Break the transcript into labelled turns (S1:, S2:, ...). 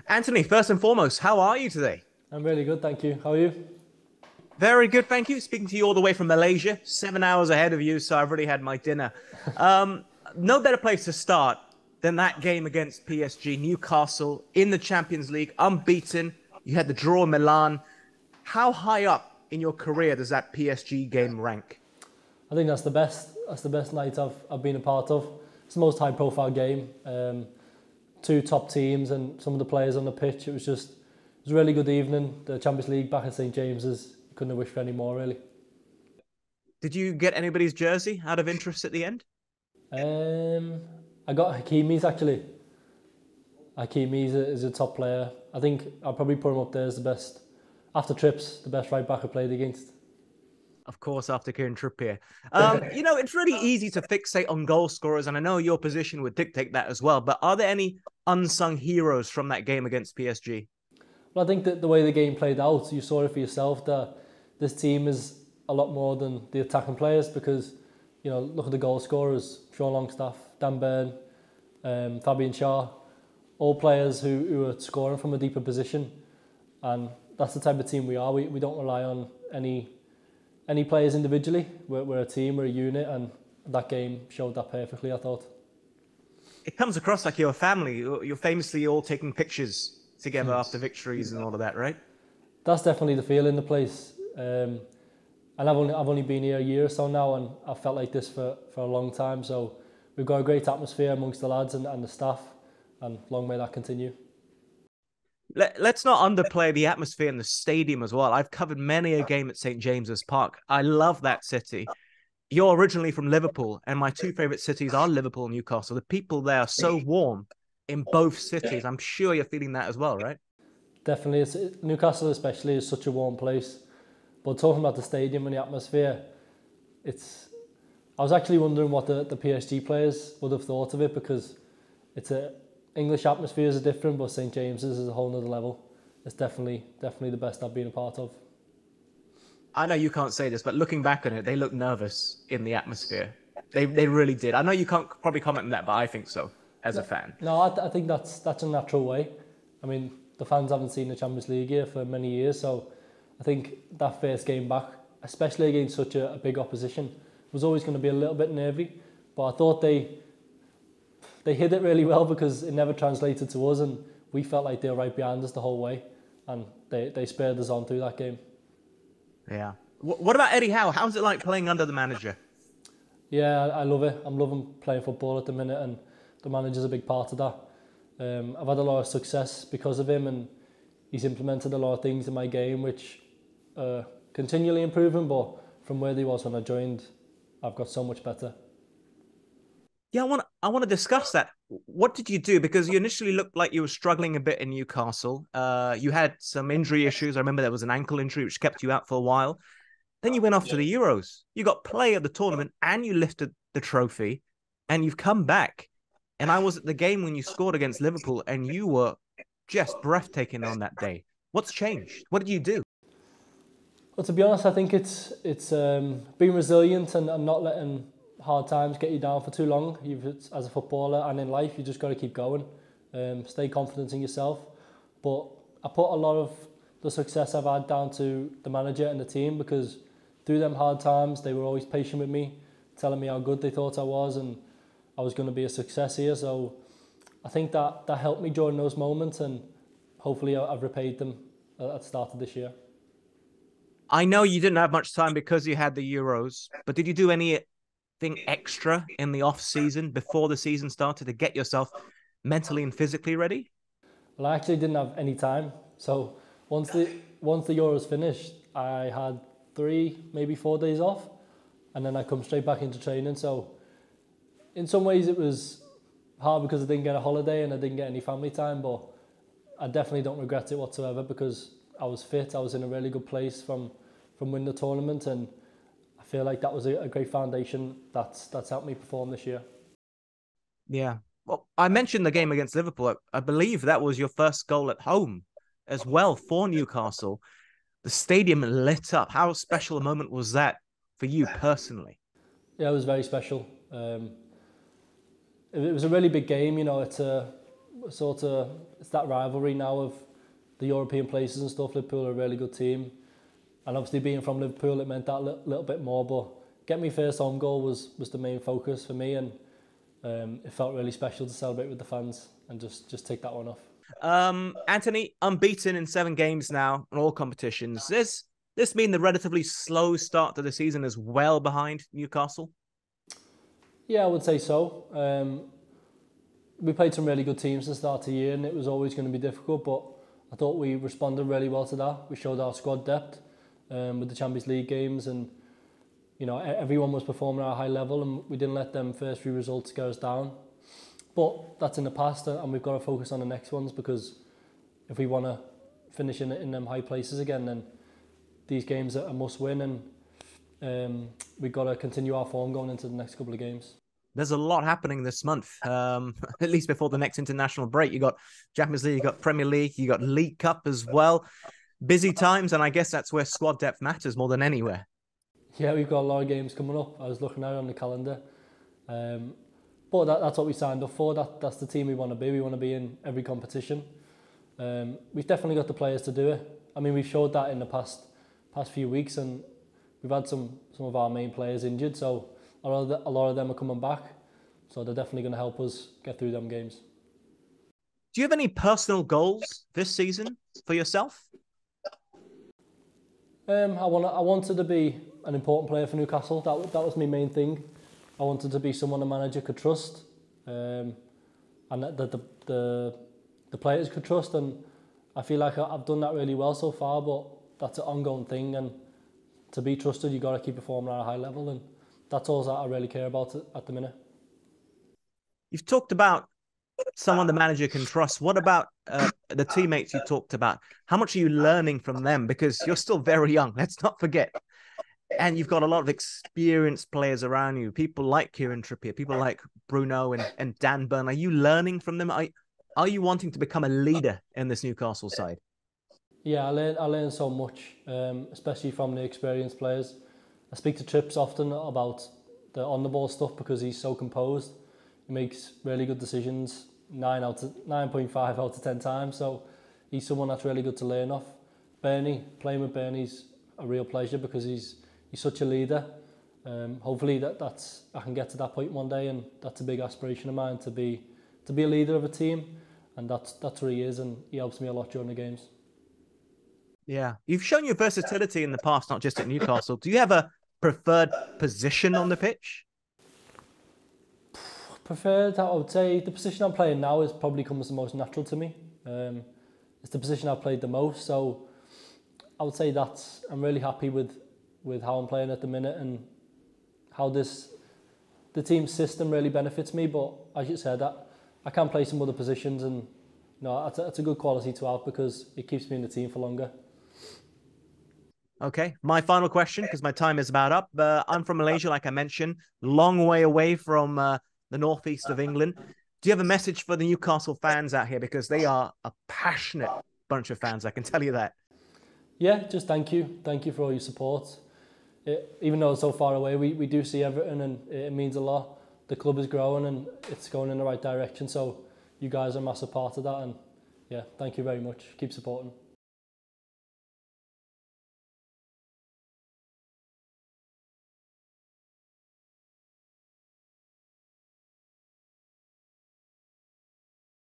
S1: Anthony, first and foremost, how are you today?
S2: I'm really good, thank you. How are you?
S1: Very good, thank you. Speaking to you all the way from Malaysia, 7 hours ahead of you, so I've already had my dinner. Um, no better place to start than that game against PSG, Newcastle in the Champions League, unbeaten. You had the draw in Milan. How high up in your career does that PSG game rank?
S2: I think that's the best. That's the best night I've been a part of. It's the most high-profile game. Two top teams and some of the players on the pitch. It was a really good evening. The Champions League back at St James's. Couldn't have wished for any more, really.
S1: Did you get anybody's jersey out of interest at the end?
S2: Um, I got Hakimi's actually. Hakimi's is a top player. I think I'll probably put him up there as the best. After Trips, the best right back I played against.
S1: Of course, after Kieran Trippier. It's really easy to fixate on goal scorers, and I know your position would dictate that as well. But are there any unsung heroes from that game against PSG?
S2: Well, I think that the way the game played out, you saw it for yourself that this team is a lot more than the attacking players because, look at the goal scorers, Sean Longstaff, Dan Burn, Fabian Schär, all players who are scoring from a deeper position. And that's the type of team we are. We don't rely on any players individually. We're a team, we're a unit, and that game showed that perfectly, I thought.
S1: It comes across like you're a family. You're famously all taking pictures together after victories and all of that, right?
S2: That's definitely the feel in the place. And I've only been here a year or so now, and I've felt like this for a long time. So we've got a great atmosphere amongst the lads and the staff, and long may that continue.
S1: Let's not underplay the atmosphere in the stadium as well. I've covered many a game at St James's Park. I love that city. You're originally from Liverpool, and my two favourite cities are Liverpool and Newcastle. The people there are so warm in both cities. I'm sure you're feeling that as well, right?
S2: Definitely, Newcastle especially is such a warm place. But talking about the stadium and the atmosphere, I was actually wondering what the PSG players would have thought of it because English atmospheres are different, but St James's is a whole nother level. It's definitely the best I've been a part of.
S1: I know you can't say this, but looking back on it, they looked nervous in the atmosphere. They really did. I know you can't probably comment on that, but I think so as a fan.
S2: No, I think that's a natural way. I mean, the fans haven't seen the Champions League here for many years, so I think that first game back, especially against such a big opposition, was always going to be a little bit nervy. But I thought they hid it really well because it never translated to us, and we felt like they were right behind us the whole way, and they spurred us on through that game.
S1: Yeah. What about Eddie Howe? How's it like playing under the manager?
S2: Yeah, I love it. I'm loving playing football at the minute, and the manager's a big part of that. I've had a lot of success because of him, and he's implemented a lot of things in my game which are continually improving, but from where he was when I joined, I've got so much better.
S1: Yeah, I want to discuss that. What did you do? Because you initially looked like you were struggling a bit in Newcastle. You had some injury issues. I remember there was an ankle injury which kept you out for a while. Then you went off to the Euros. You got player of the tournament and you lifted the trophy and you've come back. And I was at the game when you scored against Liverpool and you were just breathtaking on that day. What's changed? What did you do?
S2: Well, to be honest, I think it's being resilient and not letting hard times get you down for too long. As a footballer and in life, you just got to keep going. Stay confident in yourself. But I put a lot of the success I've had down to the manager and the team because through them hard times, they were always patient with me, telling me how good they thought I was and I was going to be a success here. So I think that helped me during those moments, and hopefully I've repaid them at the start of this year.
S1: I know you didn't have much time because you had the Euros, but did you do anything extra in the off season before the season started to get yourself mentally and physically ready?
S2: Well, I actually didn't have any time. So once the Euros finished, I had 3, maybe 4 days off, and then I come straight back into training. So in some ways it was hard because I didn't get a holiday and I didn't get any family time, but I definitely don't regret it whatsoever because I was fit. I was in a really good place from winning the tournament, and I feel like that was a great foundation that's helped me perform this year.
S1: Yeah. Well, I mentioned the game against Liverpool. I believe that was your first goal at home as well for Newcastle. The stadium lit up. How special a moment was that for you personally?
S2: Yeah, it was very special. It was a really big game. It's sort of, it's that rivalry now of the European places and stuff. Liverpool are a really good team. And obviously being from Liverpool, it meant that little bit more. But getting my first home goal was the main focus for me. And it felt really special to celebrate with the fans and just take that one off.
S1: Anthony, unbeaten in 7 games now in all competitions. This mean the relatively slow start to the season is well behind Newcastle?
S2: Yeah, I would say so. We played some really good teams to start the year and it was always going to be difficult, but I thought we responded really well to that. We showed our squad depth with the Champions League games, and everyone was performing at a high level and we didn't let them first few results get us down. But that's in the past and we've got to focus on the next ones, because if we want to finish in them high places again, then these games are a must win, and we've got to continue our form going into the next couple of games.
S1: There's a lot happening this month, at least before the next international break. You got Champions League, you got Premier League, you got League Cup as well. Busy times, and I guess that's where squad depth matters more than anywhere.
S2: Yeah, we've got a lot of games coming up. I was looking at it on the calendar. But that's what we signed up for. That's the team we want to be. We want to be in every competition. We've definitely got the players to do it. I mean, we've showed that in the past few weeks, and we've had some of our main players injured, so a lot of them are coming back. So they're definitely going to help us get through them games.
S1: Do you have any personal goals this season for yourself?
S2: I wanted to be an important player for Newcastle. That was my main thing. I wanted to be someone the manager could trust, and that the players could trust. And I feel like I've done that really well so far. But that's an ongoing thing, and to be trusted, you got to keep performing at a high level, and that's all that I really care about at the minute.
S1: You've talked about someone the manager can trust. What about the teammates you talked about? How much are you learning from them? Because you're still very young, let's not forget. And you've got a lot of experienced players around you, people like Kieran Trippier, people like Bruno and Dan Burn. Are you learning from them? Are you wanting to become a leader in this Newcastle side?
S2: Yeah, I learn so much, especially from the experienced players. I speak to Trips often about the on-the-ball stuff because he's so composed. He makes really good decisions 9.5 out of 10 times. So he's someone that's really good to learn off. Playing with Bernie's a real pleasure because he's such a leader. Hopefully I can get to that point one day, and that's a big aspiration of mine, to be a leader of a team, and that's where he is, and he helps me a lot during the games.
S1: Yeah, you've shown your versatility in the past, not just at Newcastle. Do you have a preferred position on the pitch?
S2: Preferred, I would say the position I'm playing now is probably comes the most natural to me. It's the position I've played the most, so I would say I'm really happy with how I'm playing at the minute and how the team system really benefits me. But as you said, I can play some other positions, and that's a good quality to have because it keeps me in the team for longer.
S1: Okay, my final question, because my time is about up. I'm from Malaysia, like I mentioned, long way away from the northeast of England. Do you have a message for the Newcastle fans out here? Because they are a passionate bunch of fans, I can tell you that.
S2: Yeah, just thank you. Thank you for all your support. Even though it's so far away, we do see everything, and it means a lot. The club is growing and it's going in the right direction. So you guys are a massive part of that. And yeah, thank you very much. Keep supporting.